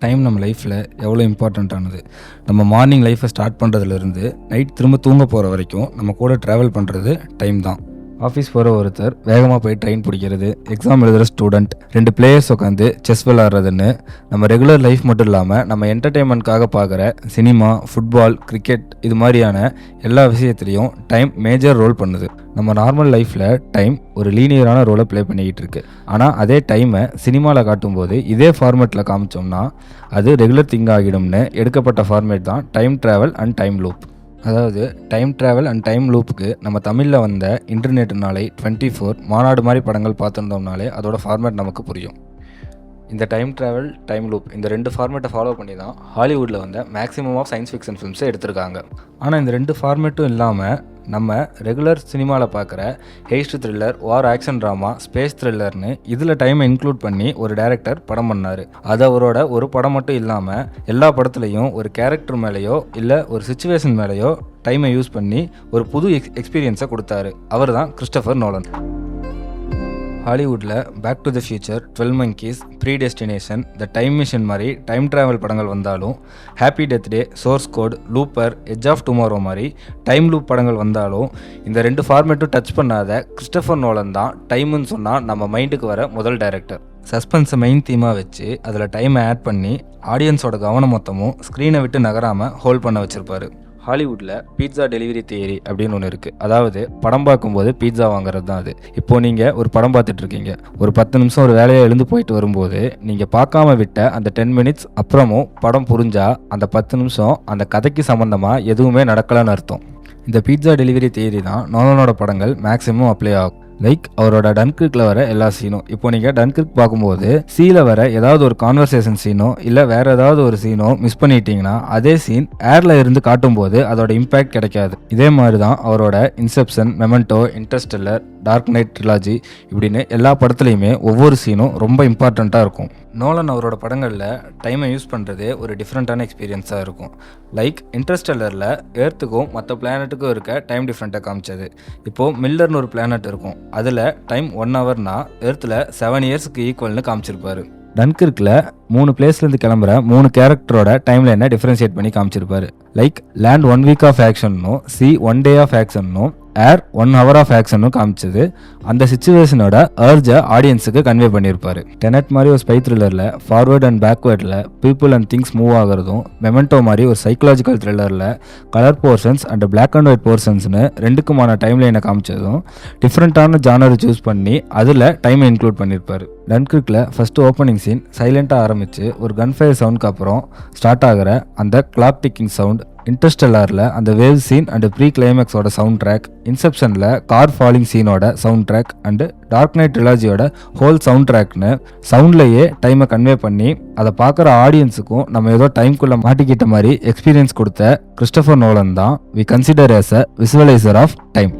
Time நம்ம லைஃப்பில் எவ்வளோ இம்பார்ட்டண்ட்டானது. நம்ம மார்னிங் லைஃப்பை ஸ்டார்ட் பண்ணுறதுலேருந்து நைட் திரும்ப தூங்க போகிற வரைக்கும் நம்ம கூட ட்ராவல் பண்ணுறது டைம் தான். ஆஃபீஸ் போகிற ஒருத்தர் வேகமாக போய் ட்ரெயின் பிடிக்கிறது, எக்ஸாம் எழுதுகிற ஸ்டூடெண்ட், 2 பிளேயர்ஸ் உட்காந்து செஸ் விளாட்றதுன்னு நம்ம ரெகுலர் லைஃப் மட்டும் இல்லாமல் நம்ம என்டர்டெயின்மெண்ட்காக பார்க்குற சினிமா, ஃபுட்பால், கிரிக்கெட் இது மாதிரியான எல்லா விஷயத்துலேயும் டைம் மேஜர் ரோல் பண்ணுது. நம்ம நார்மல் லைஃப்பில் டைம் ஒரு லீனியரான ரோலை ப்ளே பண்ணிக்கிட்டு இருக்கு. ஆனால் அதே டைமை சினிமாவில் காட்டும்போது இதே ஃபார்மேட்டில் காமிச்சோம்னா அது ரெகுலர் திங் ஆகிடும்னு எடுக்கப்பட்ட ஃபார்மேட் தான் time travel and time loop. அதாவது டைம் ட்ராவல் அண்ட் டைம் லூப்புக்கு நம்ம தமிழில் வந்த இன்டர்நெட் நாளை 24 மாநாடு மாதிரி படங்கள் பார்த்துருந்தோம்னாலே அதோட ஃபார்மேட் நமக்கு புரியும். இந்த டைம் ட்ராவல், டைம் லூப் இந்த 2 ஃபார்மேட்டை ஃபாலோ பண்ணி தான் ஹாலிவுட்டில் வந்த மேக்ஸிமம் ஆஃப் சயின்ஸ் ஃபிக்ஷன் ஃபிலிம்ஸை எடுத்திருக்காங்க. ஆனால் இந்த 2 ஃபார்மேட்டும் இல்லாமல் நம்ம ரெகுலர் சினிமாவில் பார்க்குற ஹெய்ஸ்ட் த்ரில்லர், வார் ஆக்ஷன் ட்ராமா, ஸ்பேஸ் த்ரில்லர்னு இதில் டைமை இன்க்ளூட் பண்ணி ஒரு டைரக்டர் படம் பண்ணார். அது அவரோட ஒரு படம் மட்டும் இல்லாமல் எல்லா படத்துலையும் ஒரு கேரக்டர் மேலேயோ இல்லை ஒரு சிச்சுவேஷன் மேலேயோ டைமை யூஸ் பண்ணி ஒரு புது எக்ஸ்பீரியன்ஸை கொடுத்தாரு. அவர் தான் கிறிஸ்டோஃபர் நோலன். ஹாலிவுட்டில் back to the future, 12 Monkeys, predestination, the time machine மாதிரி டைம் ட்ராவல் படங்கள் வந்தாலும், happy death day, source code, looper, edge of tomorrow மாதிரி டைம் லூப் படங்கள் வந்தாலும் இந்த 2 ஃபார்மேட்டும் டச் பண்ணாத கிறிஸ்டோஃபர் நோலன் தான் டைம்னு சொன்னால் நம்ம மைண்டுக்கு வர முதல் டைரக்டர். சஸ்பென்ஸை மெயின் தீமாக வச்சு அதில் டைமை ஆட் பண்ணி ஆடியன்ஸோட கவனம் மொத்தமும் ஸ்க்ரீனை விட்டு நகராமல் ஹோல்ட் பண்ண வச்சுருப்பார். ஹாலிவுட்டில் பீட்சா டெலிவரி தியரி அப்படின்னு ஒன்று இருக்குது. அதாவது படம் பார்க்கும்போது பீட்சா வாங்குறது தான் அது. இப்போது நீங்கள் ஒரு படம் பார்த்துட்ருக்கீங்க, ஒரு 10 நிமிஷம் ஒரு வேலையை எழுந்து போயிட்டு வரும்போது நீங்கள் பார்க்காம விட்ட அந்த 10 மினிட்ஸ் அப்புறமும் படம் புரிஞ்சால் அந்த 10 நிமிஷம் அந்த கதைக்கு சம்மந்தமாக எதுவுமே நடக்கலான்னு அர்த்தம். இந்த பீட்சா டெலிவரி தியரி தான் நோலனோட படங்கள் மேக்ஸிமம் அப்ளை ஆகும். லைக் அவரோட டன்கிர்க்கில் வர எல்லா சீனும். இப்போ நீங்கள் டன்கிர்க் பார்க்கும்போது சீல வர ஏதாவது ஒரு கான்வர்சேஷன் சீனோ இல்லை வேறு ஏதாவது ஒரு சீனோ மிஸ் பண்ணிட்டீங்கன்னா அதே சீன் ஏரில் இருந்து காட்டும்போது அதோட இம்பேக்ட் கிடைக்காது. இதே மாதிரி தான் அவரோட Inception, Memento, Interstellar, Dark Knight trilogy இப்படின்னு எல்லா படத்துலையுமே ஒவ்வொரு சீனும் ரொம்ப இம்பார்ட்டண்ட்டாக இருக்கும். நோலன் அவரோட படங்களில் டைமை யூஸ் பண்ணுறதே ஒரு டிஃப்ரெண்ட்டான எக்ஸ்பீரியன்ஸாக இருக்கும். லைக் இன்டர்ஸ்டெல்லரில் எர்த்துக்கும் மற்ற பிளானட்டுக்கும் இருக்க டைம் டிஃப்ரெண்ட்டாக காமிச்சது. இப்போது மில்லர்னு ஒரு பிளானட் இருக்கும், அதில் டைம் 1 ஹவர்னா எர்த்தில் 7 இயர்ஸுக்கு ஈக்குவல்னு காமிச்சிருப்பாரு. டன்கிர்க்கில் 3 பிளேஸ்லேருந்து கிளம்புற 3 கேரக்டரோட டைமில் என்ன டிஃப்ரென்ஷியேட் பண்ணி காமிச்சிருப்பாரு. லைக் லேண்ட் 1 வீக் ஆஃப் ஆக்ஷன்னும், சி 1 டே ஆஃப் ஆக்ஷன்னும், ஏர் 1 ஹவர் ஆஃப் ஆக்ஷனும் காமிச்சது அந்த சிச்சுவேஷனோட அர்ஜை ஆடியன்ஸுக்கு கன்வே பண்ணியிருப்பாரு. டெனட் மாதிரி ஒரு ஸ்பை த்ரில்லரில் ஃபார்வர்ட் அண்ட் பேக்வேர்டில் பீப்புள் அண்ட் திங்ஸ் மூவ் ஆகிறதும், மெமெண்டோ மாதிரி ஒரு சைக்கலாஜிக்கல் த்ரில்லரில் colour portions and black and white போர்ஷன்ஸ்னு 2க்குமான டைம் லைனை காமிச்சதும் டிஃப்ரெண்ட்டான ஜானர் சூஸ் பண்ணி அதில் டைமை இன்க்ளூட் பண்ணியிருப்பாரு. டன்கிர்க்கில் ஃபஸ்ட்டு ஓப்பனிங் சீன் சைலண்ட்டாக ஆரம்பித்து ஒரு கன்ஃபயர் சவுண்டுக்கு அப்புறம் ஸ்டார்ட் ஆகிற அந்த கிளாக் டிக்கிங் சவுண்ட், இன்டர்ஸ்டெல்லாரில் அந்த வேவ் சீன் அண்டு ப்ரீ கிளைமேக்ஸோட சவுண்ட் ட்ராக், இன்செப்ஷனில் கார் ஃபாலிங் சீனோட sound track and dark night ட்ரிலாஜியோட ஹோல் சவுண்ட் ட்ராக்னு சவுண்ட்லேயே டைமை கன்வே பண்ணி அதை பார்க்குற ஆடியன்ஸுக்கும் நம்ம ஏதோ டைம்குள்ளே மாட்டிக்கிட்ட மாதிரி எக்ஸ்பீரியன்ஸ் கொடுத்த கிறிஸ்டோஃபர் நோலன் தான் we consider as a visualiser of time.